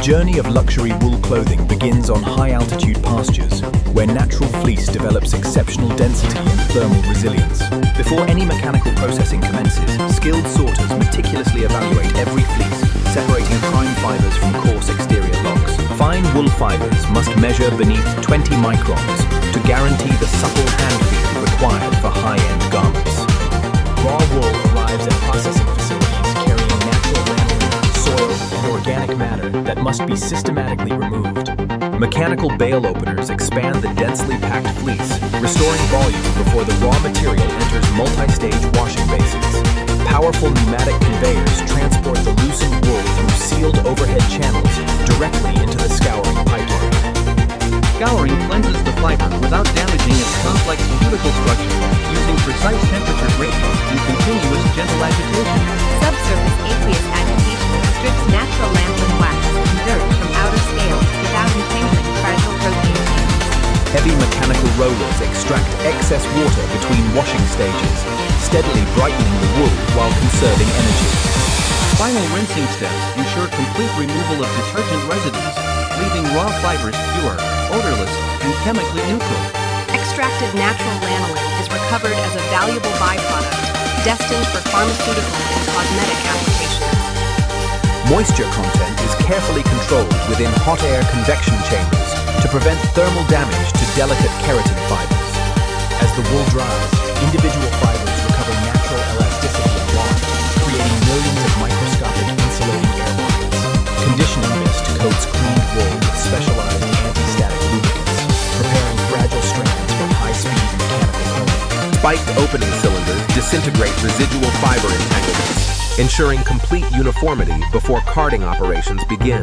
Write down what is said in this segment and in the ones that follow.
journey of luxury wool clothing begins on high-altitude pastures, where natural fleece develops exceptional density and thermal resilience. Before any mechanical processing commences, skilled sorters meticulously evaluate every fleece, separating prime fibers from coarse exterior locks. Fine wool fibers must measure beneath 20 microns to guarantee the supple hand feel required for high-end garments. Raw wool arrives at processing facilities carrying natural lanolin, soil, and organic matter that must be systematically removed. Mechanical bale openers expand the densely packed fleece, restoring volume before the raw material enters multi-stage washing basins. Powerful pneumatic conveyors transport the loosened wool through sealed overhead channels directly into the scouring pipeline. Scouring cleanses the fiber without damaging its complex cuticle structure, using precise temperature gradients and continuous gentle agitation. Subsurface aqueous agitation strips natural lanolin wax and dirt from outer scales without entangling fragile protein chains. Heavy mechanical rollers extract excess water between washing stages, steadily brightening the wool while conserving energy. Final rinsing steps ensure complete removal of detergent residues, leaving raw fibers pure, odorless, and chemically neutral. Extracted natural lanolin is recovered as a valuable byproduct, destined for pharmaceutical and cosmetic applications. Moisture content is carefully controlled within hot air convection chambers to prevent thermal damage to delicate keratin fibers. As the wool dries, individual fibers recover natural elasticity and bond, creating millions of microscopic insulating air pockets. Conditioning mist coats cleaned wool with specialized anti-static lubricants, preparing fragile strands for high-speed mechanical coating. Spiked opening cylinders disintegrate residual fiber entanglements, ensuring complete uniformity before carding operations begin.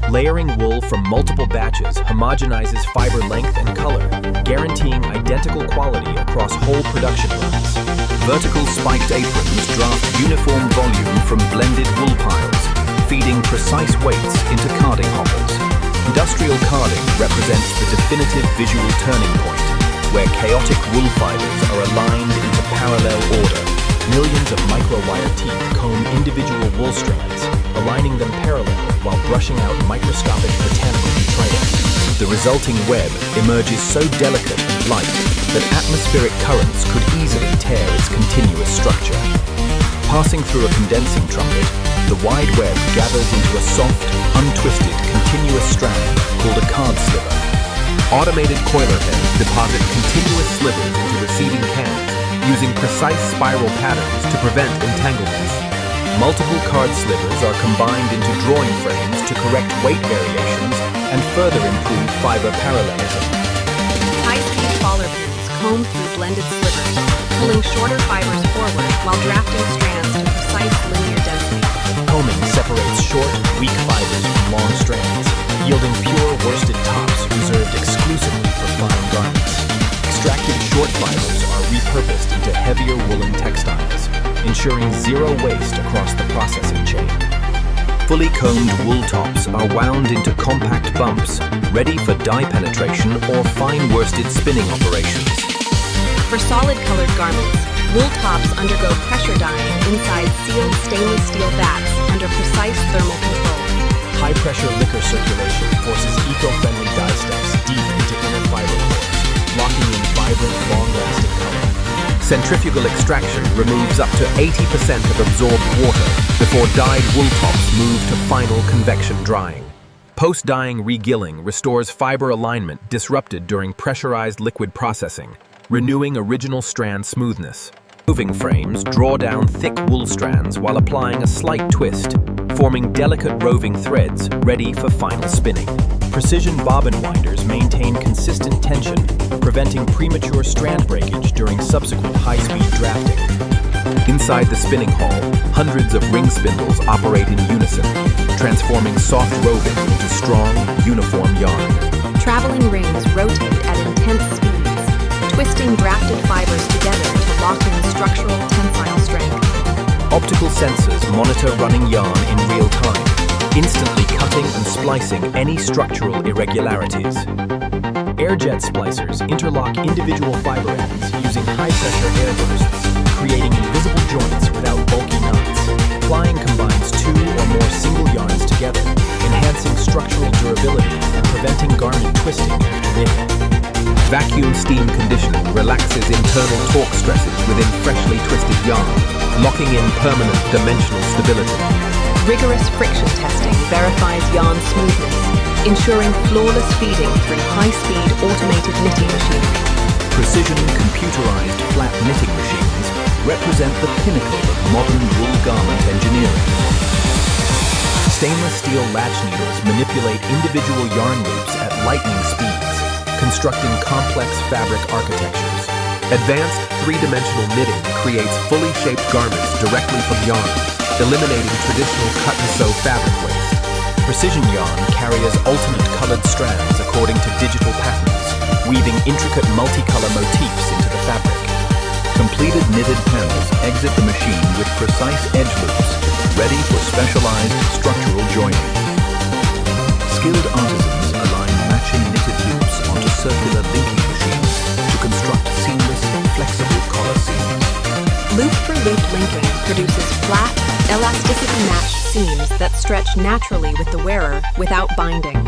Layering wool from multiple batches homogenizes fiber length and color, guaranteeing identical quality across whole production runs. Vertical spiked aprons draft uniform volume from blended wool piles, feeding precise weights into carding hoppers. Industrial carding represents the definitive visual turning point, where chaotic wool fibers are aligned into parallel order. Millions of microwire teeth comb individual wool strands, aligning them parallel while brushing out microscopic botanical detritus. The resulting web emerges so delicate and light that atmospheric currents could easily tear its continuous structure. Passing through a condensing trumpet, the wide web gathers into a soft, untwisted, continuous strand called a card sliver. Automated coiler heads deposit continuous slivers into receiving cans, using precise spiral patterns to prevent entanglements. Multiple card slivers are combined into drawing frames to correct weight variations and further improve fiber parallelism. High-speed faller beams comb through blended slivers, pulling shorter fibers forward while drafting strands to precise linear density. Combing separates short, weak fibers from long strands, yielding pure worsted tops reserved exclusively for fine garments. Extracted short fibers are repurposed into heavier woolen textiles, ensuring zero waste across the processing chain. Fully combed wool tops are wound into compact bumps, ready for dye penetration or fine worsted spinning operations. For solid-colored garments, wool tops undergo pressure dyeing inside sealed stainless steel vats under precise thermal control. High-pressure liquor circulation forces eco-friendly dye steps deep into inner fiber cores, locking in vibrant, long-lasting color. Centrifugal extraction removes up to 80% of absorbed water before dyed wool tops move to final convection drying. Post-dyeing regilling restores fiber alignment disrupted during pressurized liquid processing, renewing original strand smoothness. Roving frames draw down thick wool strands while applying a slight twist, forming delicate roving threads ready for final spinning. Precision bobbin winders maintain consistent tension, preventing premature strand breakage during subsequent high-speed drafting. Inside the spinning hall, hundreds of ring spindles operate in unison, transforming soft roving into strong, uniform yarn. Traveling rings rotate at intense speeds, twisting drafted fibers together to lock in structural tensile strength. Optical sensors monitor running yarn in real time, instantly cutting and splicing any structural irregularities. Air-jet splicers interlock individual fiber ends using high-pressure air bursts, creating invisible joints without bulky knots. Plying combines two or more single yarns together, enhancing enhancing structural durability and preventing garment twisting after knitting. Vacuum steam conditioning relaxes internal torque stresses within freshly twisted yarn, locking in permanent dimensional stability. Rigorous friction testing verifies yarn smoothness, ensuring flawless feeding through high-speed automated knitting machinery. Precision computerized flat knitting machines represent the pinnacle of modern wool garment engineering. Stainless steel latch needles manipulate individual yarn loops at lightning speeds, constructing complex fabric architectures. Advanced three-dimensional knitting creates fully shaped garments directly from yarn, eliminating traditional cut-and-sew fabric waste. Precision yarn carries alternate colored strands according to digital patterns, weaving intricate multicolor motifs into the fabric. Completed knitted panels exit the machine with precise edge loops, ready for specialized structural joining. Skilled artisans align matching knitted loops onto circular linking machines to construct seamless, flexible collar seams. Loop-for-loop linking produces flat, elasticity-matched seams that stretch naturally with the wearer without binding.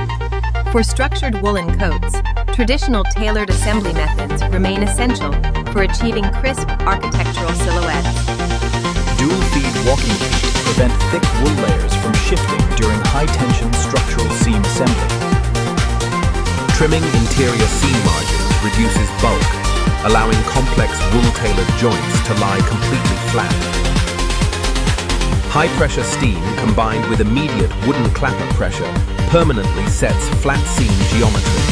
For structured woolen coats, traditional tailored assembly methods remain essential for achieving crisp architectural silhouettes. Dual-feed walking feet prevent thick wool layers from shifting during high-tension structural seam assembly. Trimming interior seam margins reduces bulk, allowing complex wool-tailored joints to lie completely flat. High-pressure steam combined with immediate wooden clapper pressure permanently sets flat seam geometry.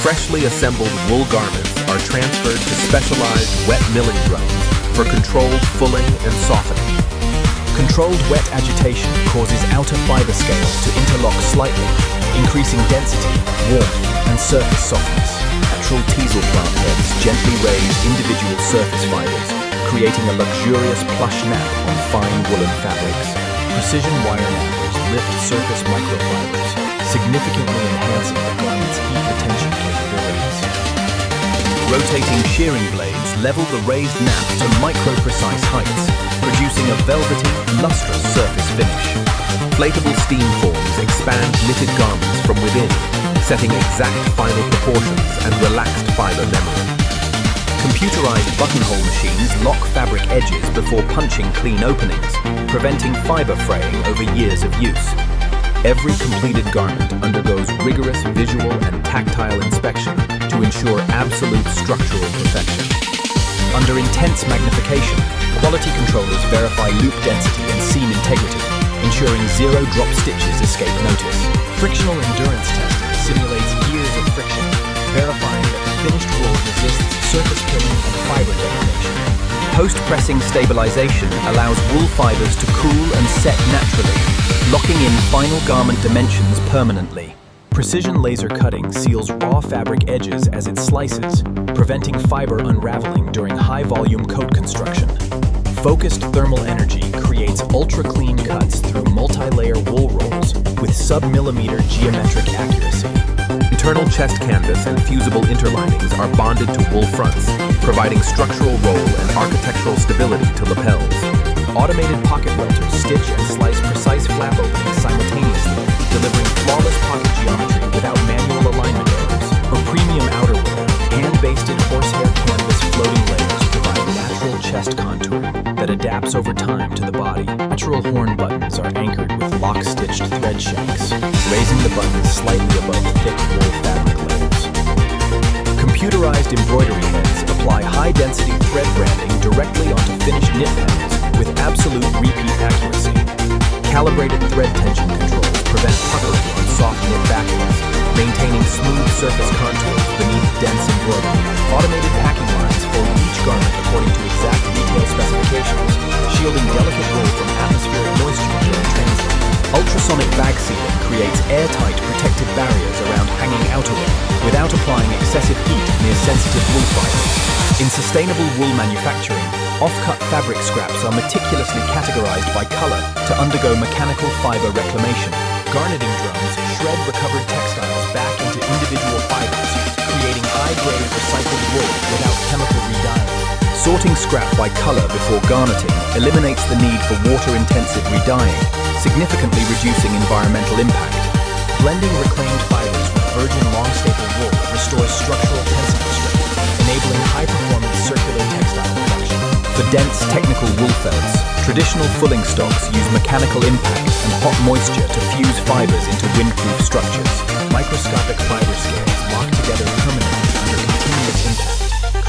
Freshly assembled wool garments are transferred to specialized wet milling drums for controlled fulling and softening. Controlled wet agitation causes outer fiber scales to interlock slightly, increasing density, warmth, and surface softness. Natural teasel plant heads gently raise individual surface fibers, creating a luxurious plush nap on fine woolen fabrics. Precision wire nappers lift surface microfibers, significantly enhancing the garment's heat retention capabilities. Rotating shearing blades level the raised nap to micro-precise heights, producing a velvety, lustrous surface finish. Inflatable steam forms expand knitted garments from within, setting exact final proportions and relaxed fiber memory. Computerized buttonhole machines lock fabric edges before punching clean openings, preventing fiber fraying over years of use. Every completed garment undergoes rigorous visual and tactile inspection to ensure absolute structural perfection. Under intense magnification, quality controllers verify loop density and seam integrity, ensuring zero drop stitches escape notice. Frictional endurance testing simulates years of friction, verifying that the finished wool resists surface pilling and fiber degradation. Post-pressing stabilization allows wool fibers to cool and set naturally, locking in final garment dimensions permanently. Precision laser cutting seals raw fabric edges as it slices, preventing fiber unraveling during high-volume coat construction. Focused thermal energy creates ultra-clean cuts through multi-layer wool rolls with sub-millimeter geometric accuracy. Internal chest canvas and fusible interlinings are bonded to wool fronts, providing structural roll and architectural stability to lapels. Automated pocket welters stitch and slice precise flap openings simultaneously, delivering flawless pocket geometry without manual alignment errors. For premium outerwear, hand-basted horsehair canvas floating layers provide natural chest contouring that adapts over time to the body. Natural horn buttons are anchored with lock-stitched thread shanks, raising the buttons slightly above thick wool fabric layers. Computerized embroidery heads apply high-density thread branding directly onto finished knit panels with absolute repeat accuracy. Calibrated thread tension controls prevent puckering on soft knit backings, maintaining smooth surface contours beneath dense embroidery. Automated packing lines fold each garment according to exact retail specifications, shielding delicate wool from atmospheric moisture during transit. Ultrasonic bag sealing creates airtight protective barriers around hanging outerwear without applying excessive heat near sensitive wool fibers. In sustainable wool manufacturing, off-cut fabric scraps are meticulously categorized by color to undergo mechanical fiber reclamation. Garneting drums shred recovered textiles back into individual fibers, creating high-grade recycled wool without chemical re-dyeing. Sorting scrap by color before garnetting eliminates the need for water-intensive redyeing, significantly reducing environmental impact. Blending reclaimed fibers with virgin long-staple wool restores structural tensile strength, enabling high-performance circular textile production. For dense technical wool felts, traditional fulling stocks use mechanical impact and hot moisture to fuse fibers into windproof structures. Microscopic fiber scales lock together permanently under continuous impact,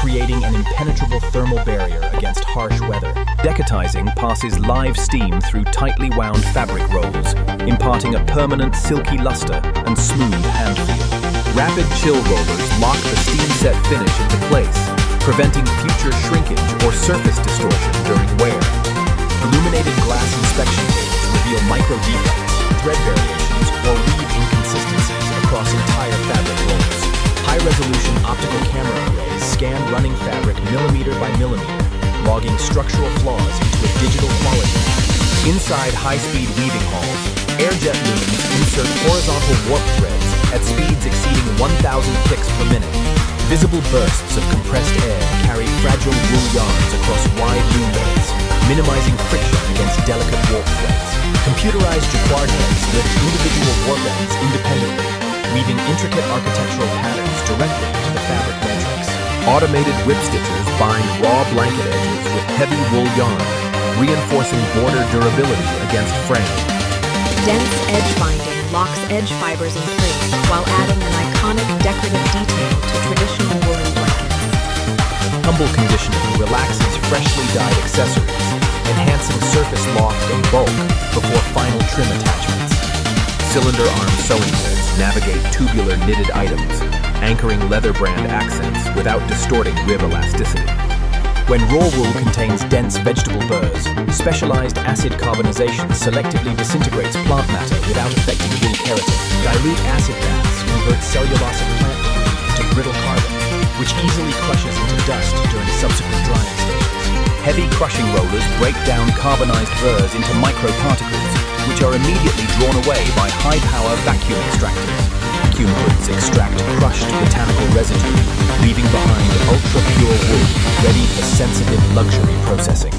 creating an impenetrable thermal barrier against harsh weather. Decotizing passes live steam through tightly wound fabric rolls, imparting a permanent silky luster and smooth hand feel. Rapid chill rollers lock the steam-set finish into place, preventing future shrinkage or surface distortion during wear. Illuminated glass inspection tapes reveal micro defects, thread variations, or weave inconsistencies across entire fabric rolls. High-resolution optical camera arrays scan running fabric millimeter by millimeter, logging structural flaws into a digital quality map. Inside high-speed weaving halls, air-jet looms insert horizontal warp threads at speeds exceeding 1,000 picks per minute. Visible bursts of compressed air carry fragile wool yarns across wide loom beds, minimizing friction against delicate warp threads. Computerized jacquard heads lift individual warp ends independently, weaving intricate architectural patterns directly into the fabric matrix. Automated whip stitchers bind raw blanket edges with heavy wool yarn, reinforcing border durability against fraying. Dense edge binding locks edge fibers in place while adding an iconic decorative detail to traditional woolen blankets. Tumble conditioning relaxes freshly dyed accessories, enhancing surface loft and bulk before final trim attachments. Cylinder arm sewing heads navigate tubular knitted items, anchoring leather brand accents without distorting rib elasticity. When raw wool contains dense vegetable burrs, specialized acid carbonization selectively disintegrates plant matter without affecting wool keratin. Dilute acid baths convert cellulosic plant debris into brittle carbon, which easily crushes into dust during subsequent drying stages. Heavy crushing rollers break down carbonized burrs into microparticles, which are immediately drawn away by high-power vacuum extractors. Vacuum hoods extract crushed botanical residue, leaving behind ultra-pure wool ready for sensitive luxury processing.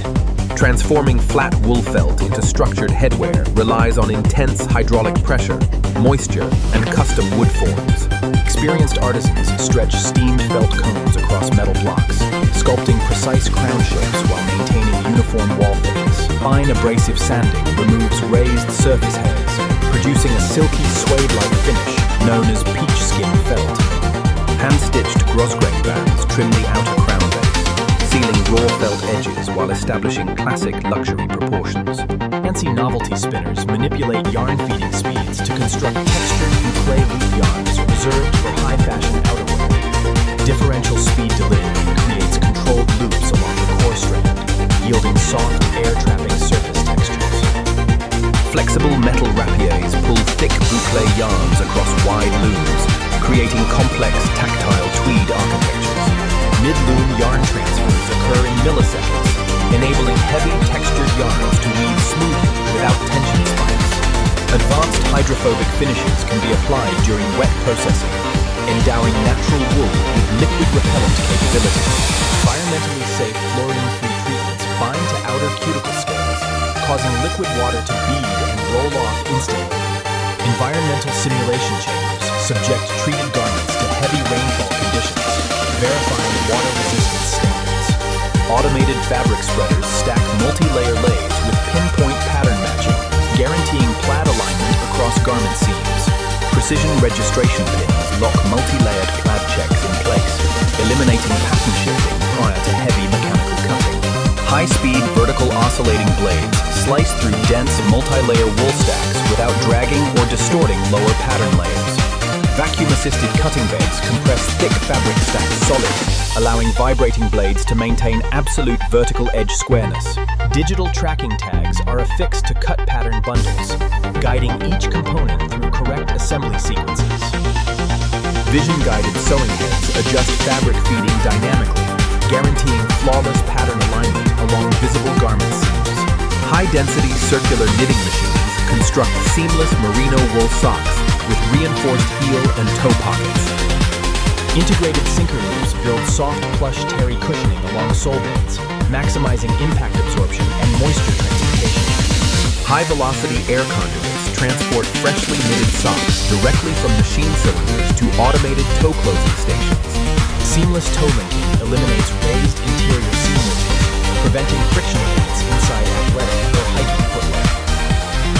Transforming flat wool felt into structured headwear relies on intense hydraulic pressure, moisture, and custom wood forms. Experienced artisans stretch steamed felt cones across metal blocks, sculpting precise crown shapes while maintaining uniform wall thickness. Fine abrasive sanding removes raised surface hairs, producing a silky suede-like finish known as peach skin felt. Hand-stitched grosgrain bands trim the outer crown base, sealing raw felt edges while establishing classic luxury proportions. Fancy novelty spinners manipulate yarn feeding speeds to construct textured and clay loop yarns reserved for high-fashion outerwear. Differential speed delivery creates controlled loops along the core strand, yielding soft, air-trapping surface textures. Flexible metal rapiers pull thick boucle yarns across wide looms, creating complex tactile tweed architectures. Mid-loom yarn transfers occur in milliseconds, enabling heavy textured yarns to weave smoothly without tension spikes. Advanced hydrophobic finishes can be applied during wet processing, endowing natural wool with liquid repellent capabilities. Environmentally safe fluorine-free treatments bind to outer cuticle scales, causing liquid water to bead and roll off instantly. Environmental simulation chambers subject treated garments to heavy rainfall conditions, verifying water resistance standards. Automated fabric spreaders stack multi-layer layers with pinpoint pattern matching, guaranteeing plaid alignment across garment seams. Precision registration pins lock multi-layered plaid checks in place, eliminating pattern shifting prior to heavy mechanical cutting. High-speed vertical oscillating blades slice through dense multi-layer wool stacks without dragging or distorting lower pattern layers. Vacuum-assisted cutting beds compress thick fabric stacks solid, allowing vibrating blades to maintain absolute vertical edge squareness. Digital tracking tags are affixed to cut pattern bundles, guiding each component through correct assembly sequences. Vision-guided sewing heads adjust fabric feeding dynamically, guaranteeing flawless pattern alignment along visible garment seams. High-density circular knitting machines construct seamless merino wool socks with reinforced heel and toe pockets. Integrated sinker loops build soft plush terry cushioning along sole beds, maximizing impact absorption and moisture transportation. High-velocity air conduits transport freshly knitted socks directly from machine cylinders to automated toe closing stations. Seamless toe linking eliminates raised interior seam ridges, preventing friction points inside athletic or hiking footwear.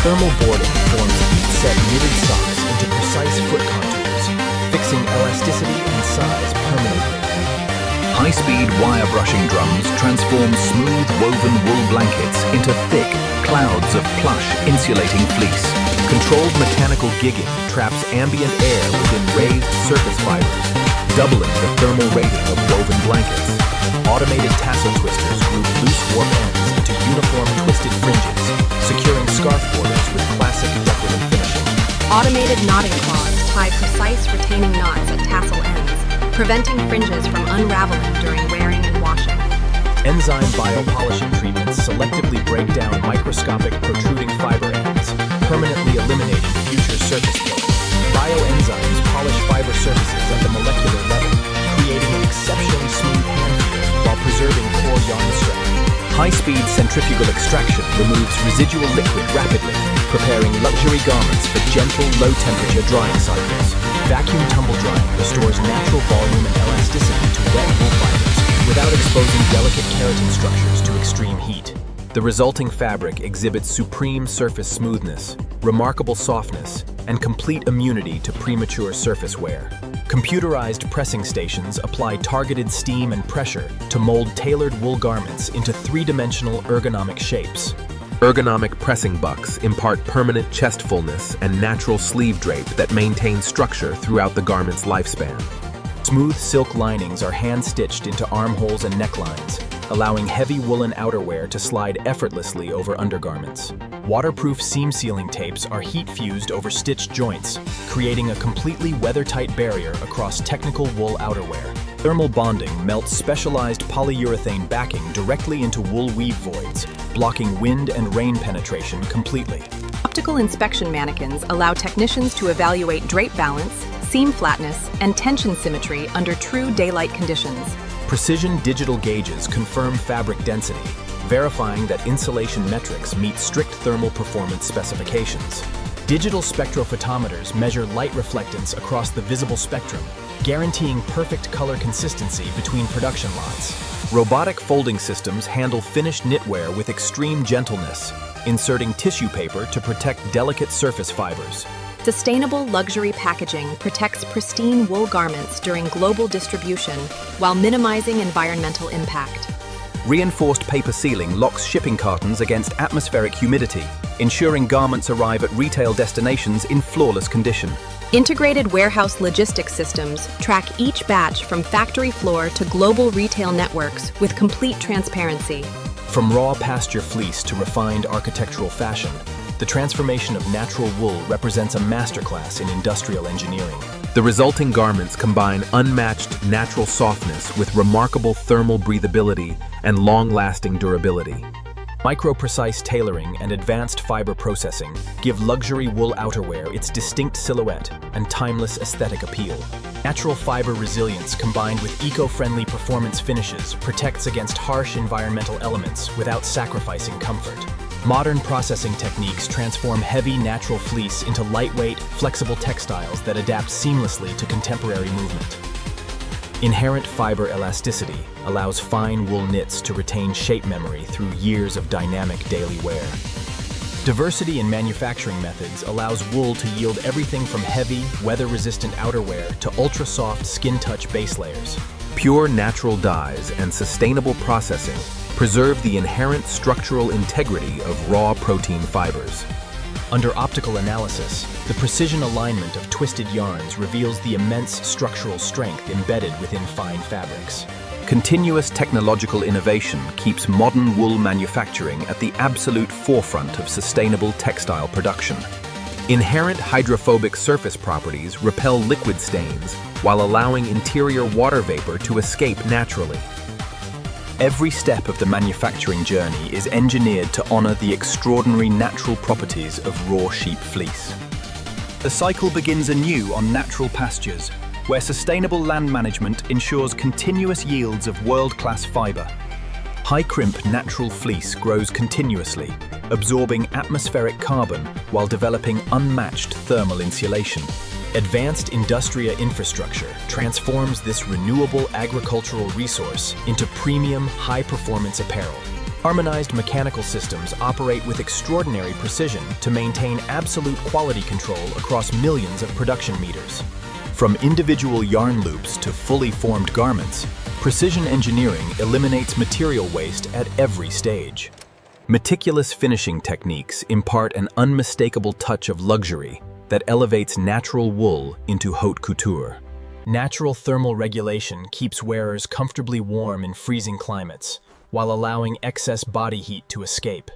Thermal boarding forms each set knitted socks into precise foot contours, fixing elasticity and size permanently. High-speed wire brushing drums transform smooth woven wool blankets into thick clouds of plush insulating fleece. Controlled mechanical gigging traps ambient air within raised surface fibers, doubling the thermal rating of woven blankets. Automated tassel twisters group loose warp ends into uniform twisted fringes, securing scarf borders with classic decorative finishing. Automated knotting claws tie precise retaining knots at tassel ends, preventing fringes from unraveling during wearing and washing. Enzyme biopolishing treatments selectively break down microscopic protruding fiber ends, permanently eliminating future surface building. Bioenzymes polish fiber surfaces at the molecular level, creating an exceptionally smooth hand feel while preserving core yarn strength. High-speed centrifugal extraction removes residual liquid rapidly, preparing luxury garments for gentle, low-temperature drying cycles. Vacuum tumble drying restores natural volume and elasticity to wet wool fibers without exposing delicate keratin structures to extreme heat. The resulting fabric exhibits supreme surface smoothness, remarkable softness, and complete immunity to premature surface wear. Computerized pressing stations apply targeted steam and pressure to mold tailored wool garments into three-dimensional ergonomic shapes. Ergonomic pressing bucks impart permanent chest fullness and natural sleeve drape that maintain structure throughout the garment's lifespan. Smooth silk linings are hand-stitched into armholes and necklines, allowing heavy woolen outerwear to slide effortlessly over undergarments. Waterproof seam sealing tapes are heat-fused over stitched joints, creating a completely weather-tight barrier across technical wool outerwear. Thermal bonding melts specialized polyurethane backing directly into wool weave voids, blocking wind and rain penetration completely. Optical inspection mannequins allow technicians to evaluate drape balance, seam flatness, and tension symmetry under true daylight conditions. Precision digital gauges confirm fabric density, verifying that insulation metrics meet strict thermal performance specifications. Digital spectrophotometers measure light reflectance across the visible spectrum, guaranteeing perfect color consistency between production lots. Robotic folding systems handle finished knitwear with extreme gentleness, inserting tissue paper to protect delicate surface fibers. Sustainable luxury packaging protects pristine wool garments during global distribution while minimizing environmental impact. Reinforced paper sealing locks shipping cartons against atmospheric humidity, ensuring garments arrive at retail destinations in flawless condition. Integrated warehouse logistics systems track each batch from factory floor to global retail networks with complete transparency. From raw pasture fleece to refined architectural fashion, the transformation of natural wool represents a masterclass in industrial engineering. The resulting garments combine unmatched natural softness with remarkable thermal breathability and long-lasting durability. Micro-precise tailoring and advanced fiber processing give luxury wool outerwear its distinct silhouette and timeless aesthetic appeal. Natural fiber resilience combined with eco-friendly performance finishes protects against harsh environmental elements without sacrificing comfort. Modern processing techniques transform heavy natural fleece into lightweight, flexible textiles that adapt seamlessly to contemporary movement. Inherent fiber elasticity allows fine wool knits to retain shape memory through years of dynamic daily wear. Diversity in manufacturing methods allows wool to yield everything from heavy, weather-resistant outerwear to ultra-soft skin-touch base layers. Pure natural dyes and sustainable processing preserve the inherent structural integrity of raw protein fibers. Under optical analysis, the precision alignment of twisted yarns reveals the immense structural strength embedded within fine fabrics. Continuous technological innovation keeps modern wool manufacturing at the absolute forefront of sustainable textile production. Inherent hydrophobic surface properties repel liquid stains while allowing interior water vapor to escape naturally. Every step of the manufacturing journey is engineered to honor the extraordinary natural properties of raw sheep fleece. The cycle begins anew on natural pastures, where sustainable land management ensures continuous yields of world-class fiber. High-crimp natural fleece grows continuously, absorbing atmospheric carbon while developing unmatched thermal insulation. Advanced industrial infrastructure transforms this renewable agricultural resource into premium, high-performance apparel. Harmonized mechanical systems operate with extraordinary precision to maintain absolute quality control across millions of production meters. From individual yarn loops to fully formed garments, precision engineering eliminates material waste at every stage. Meticulous finishing techniques impart an unmistakable touch of luxury that elevates natural wool into haute couture. Natural thermal regulation keeps wearers comfortably warm in freezing climates, while allowing excess body heat to escape.